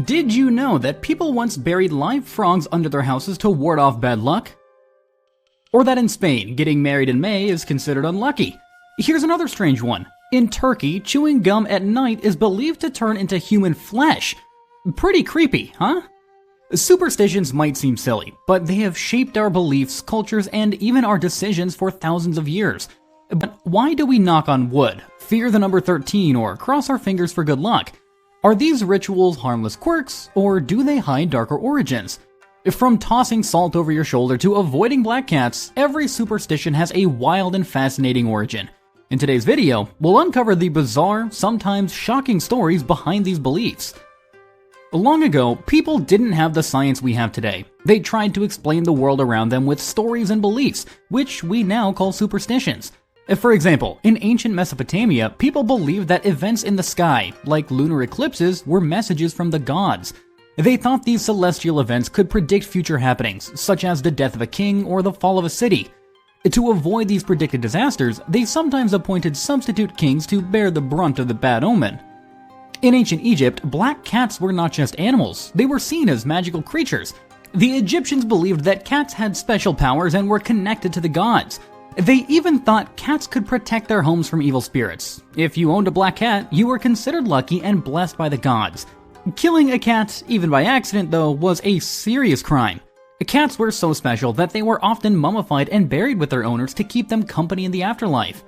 Did you know that people once buried live frogs under their houses to ward off bad luck? Or that in Spain, getting married in May is considered unlucky? Here's another strange one. In Turkey, chewing gum at night is believed to turn into human flesh. Pretty creepy, huh? Superstitions might seem silly, but they have shaped our beliefs, cultures, and even our decisions for thousands of years. But why do we knock on wood, fear the number 13, or cross our fingers for good luck? Are these rituals harmless quirks, or do they hide darker origins? From tossing salt over your shoulder to avoiding black cats, every superstition has a wild and fascinating origin. In today's video, we'll uncover the bizarre, sometimes shocking stories behind these beliefs. Long ago, people didn't have the science we have today. They tried to explain the world around them with stories and beliefs, which we now call superstitions. For example, in ancient Mesopotamia, people believed that events in the sky, like lunar eclipses, were messages from the gods. They thought these celestial events could predict future happenings, such as the death of a king or the fall of a city. To avoid these predicted disasters, they sometimes appointed substitute kings to bear the brunt of the bad omen. In ancient Egypt, black cats were not just animals, they were seen as magical creatures. The Egyptians believed that cats had special powers and were connected to the gods. They even thought cats could protect their homes from evil spirits. If you owned a black cat, you were considered lucky and blessed by the gods. Killing a cat, even by accident though, was a serious crime. Cats were so special that they were often mummified and buried with their owners to keep them company in the afterlife.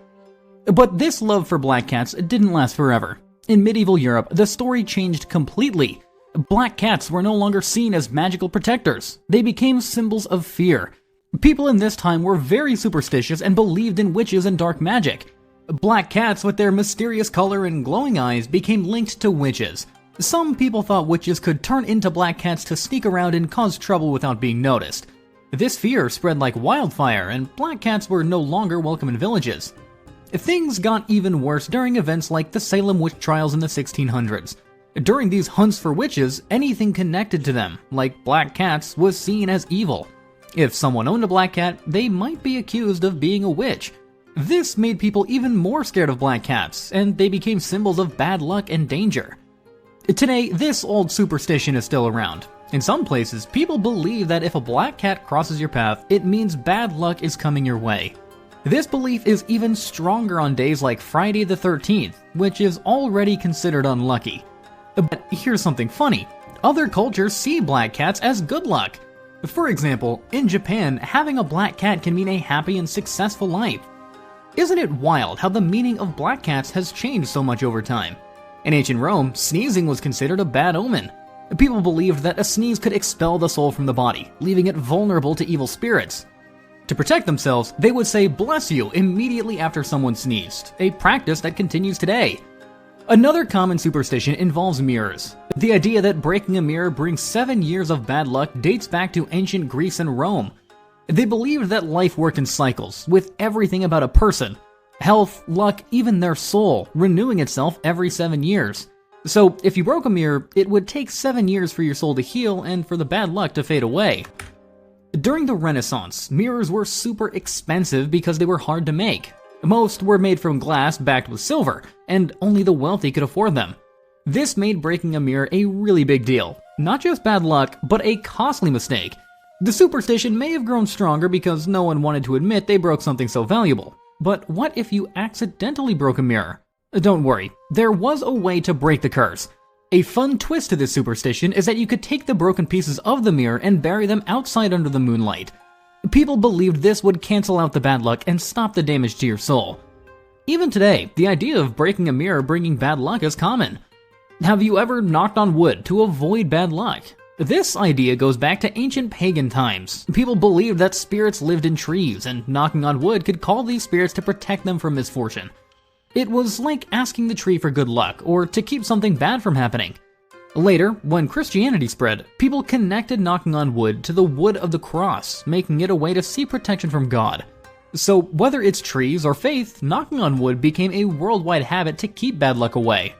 But this love for black cats didn't last forever. In medieval Europe, the story changed completely. Black cats were no longer seen as magical protectors. They became symbols of fear. People in this time were very superstitious and believed in witches and dark magic. Black cats with their mysterious color and glowing eyes became linked to witches. Some people thought witches could turn into black cats to sneak around and cause trouble without being noticed. This fear spread like wildfire, and black cats were no longer welcome in villages. Things got even worse during events like the Salem witch trials in the 1600s. During these hunts for witches, anything connected to them, like black cats, was seen as evil. If someone owned a black cat, they might be accused of being a witch. This made people even more scared of black cats, and they became symbols of bad luck and danger. Today, this old superstition is still around. In some places, people believe that if a black cat crosses your path, it means bad luck is coming your way. This belief is even stronger on days like Friday the 13th, which is already considered unlucky. But here's something funny. Other cultures see black cats as good luck. For example, in Japan, having a black cat can mean a happy and successful life. Isn't it wild how the meaning of black cats has changed so much over time? In ancient Rome, sneezing was considered a bad omen. People believed that a sneeze could expel the soul from the body, leaving it vulnerable to evil spirits. To protect themselves, they would say "bless you" immediately after someone sneezed, a practice that continues today. Another common superstition involves mirrors. The idea that breaking a mirror brings 7 years of bad luck dates back to ancient Greece and Rome. They believed that life worked in cycles, with everything about a person, health, luck, even their soul, renewing itself every 7 years. So if you broke a mirror, it would take 7 years for your soul to heal and for the bad luck to fade away. During the Renaissance, mirrors were super expensive because they were hard to make. Most were made from glass backed with silver, and only the wealthy could afford them. This made breaking a mirror a really big deal. Not just bad luck, but a costly mistake. The superstition may have grown stronger because no one wanted to admit they broke something so valuable. But what if you accidentally broke a mirror? Don't worry, there was a way to break the curse. A fun twist to this superstition is that you could take the broken pieces of the mirror and bury them outside under the moonlight. People believed this would cancel out the bad luck and stop the damage to your soul. Even today, the idea of breaking a mirror bringing bad luck is common. Have you ever knocked on wood to avoid bad luck? This idea goes back to ancient pagan times. People believed that spirits lived in trees, and knocking on wood could call these spirits to protect them from misfortune. It was like asking the tree for good luck, or to keep something bad from happening. Later, when Christianity spread, people connected knocking on wood to the wood of the cross, making it a way to seek protection from God. So whether it's trees or faith, knocking on wood became a worldwide habit to keep bad luck away.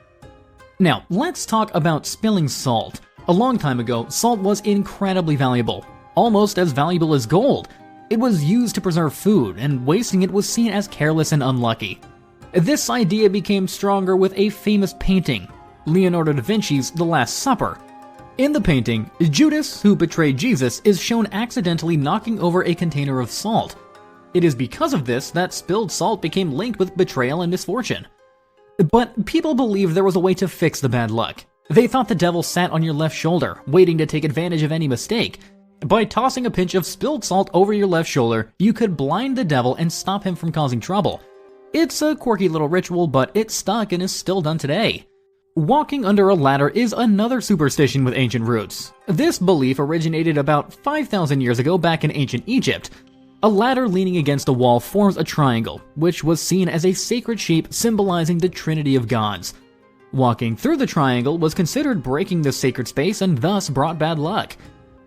Now, let's talk about spilling salt. A long time ago, salt was incredibly valuable, almost as valuable as gold. It was used to preserve food, and wasting it was seen as careless and unlucky. This idea became stronger with a famous painting, Leonardo da Vinci's The Last Supper. In the painting, Judas, who betrayed Jesus, is shown accidentally knocking over a container of salt. It is because of this that spilled salt became linked with betrayal and misfortune. But people believed there was a way to fix the bad luck. They thought the devil sat on your left shoulder, waiting to take advantage of any mistake. By tossing a pinch of spilled salt over your left shoulder, you could blind the devil and stop him from causing trouble. It's a quirky little ritual, but it stuck and is still done today. Walking under a ladder is another superstition with ancient roots. This belief originated about 5,000 years ago back in ancient Egypt. A ladder leaning against a wall forms a triangle, which was seen as a sacred shape symbolizing the Trinity of gods. Walking through the triangle was considered breaking this sacred space and thus brought bad luck.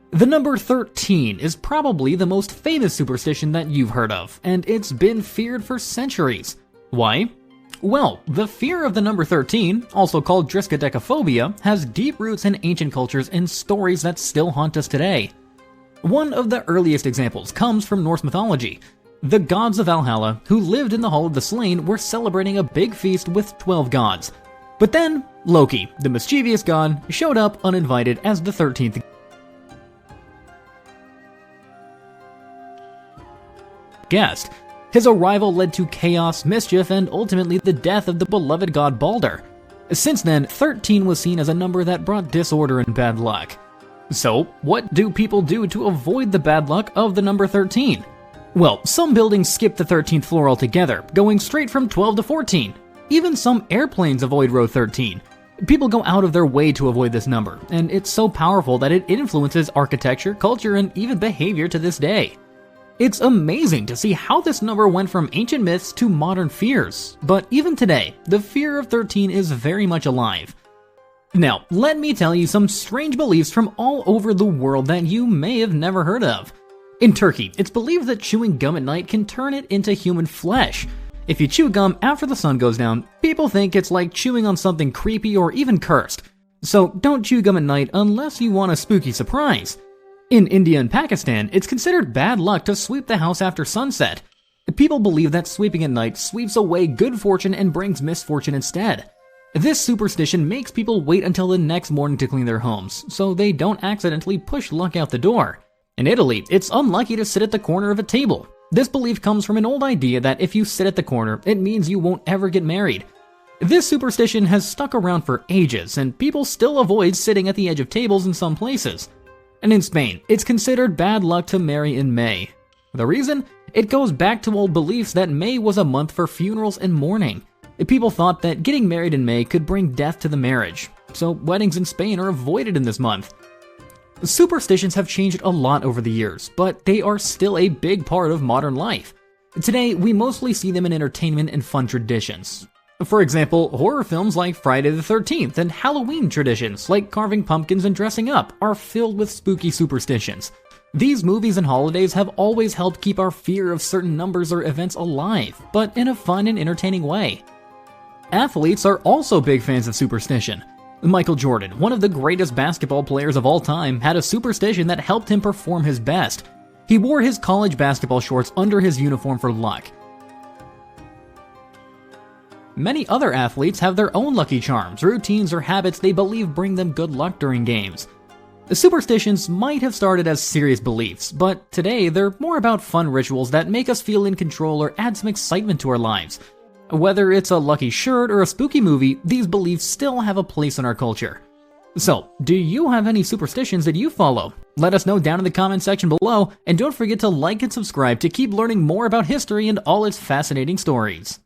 The number 13 is probably the most famous superstition that you've heard of, and it's been feared for centuries. Why? Well, the fear of the number 13, also called triskaidekaphobia, has deep roots in ancient cultures and stories that still haunt us today. One of the earliest examples comes from Norse mythology. The gods of Valhalla, who lived in the Hall of the Slain, were celebrating a big feast with 12 gods. But then, Loki, the mischievous god, showed up uninvited as the 13th guest. His arrival led to chaos, mischief, and ultimately the death of the beloved god Balder. Since then, 13 was seen as a number that brought disorder and bad luck. So, what do people do to avoid the bad luck of the number 13? Well, some buildings skip the 13th floor altogether, going straight from 12 to 14. Even some airplanes avoid row 13. People go out of their way to avoid this number, and it's so powerful that it influences architecture, culture, and even behavior to this day. It's amazing to see how this number went from ancient myths to modern fears, but even today, the fear of 13 is very much alive. Now, let me tell you some strange beliefs from all over the world that you may have never heard of. In Turkey, it's believed that chewing gum at night can turn it into human flesh. If you chew gum after the sun goes down, people think it's like chewing on something creepy or even cursed. So don't chew gum at night unless you want a spooky surprise. In India and Pakistan, it's considered bad luck to sweep the house after sunset. People believe that sweeping at night sweeps away good fortune and brings misfortune instead. This superstition makes people wait until the next morning to clean their homes, so they don't accidentally push luck out the door. In Italy, it's unlucky to sit at the corner of a table. This belief comes from an old idea that if you sit at the corner, it means you won't ever get married. This superstition has stuck around for ages, and people still avoid sitting at the edge of tables in some places. And in Spain, it's considered bad luck to marry in May. The reason? It goes back to old beliefs that May was a month for funerals and mourning. People thought that getting married in May could bring death to the marriage, so weddings in Spain are avoided in this month. Superstitions have changed a lot over the years, but they are still a big part of modern life. Today, we mostly see them in entertainment and fun traditions. For example, horror films like Friday the 13th and Halloween traditions like carving pumpkins and dressing up are filled with spooky superstitions. These movies and holidays have always helped keep our fear of certain numbers or events alive, but in a fun and entertaining way. Athletes are also big fans of superstition. Michael Jordan, one of the greatest basketball players of all time, had a superstition that helped him perform his best. He wore his college basketball shorts under his uniform for luck. Many other athletes have their own lucky charms, routines, or habits they believe bring them good luck during games. The superstitions might have started as serious beliefs, but today they're more about fun rituals that make us feel in control or add some excitement to our lives. Whether it's a lucky shirt or a spooky movie, these beliefs still have a place in our culture. So, do you have any superstitions that you follow? Let us know down in the comment section below, and don't forget to like and subscribe to keep learning more about history and all its fascinating stories.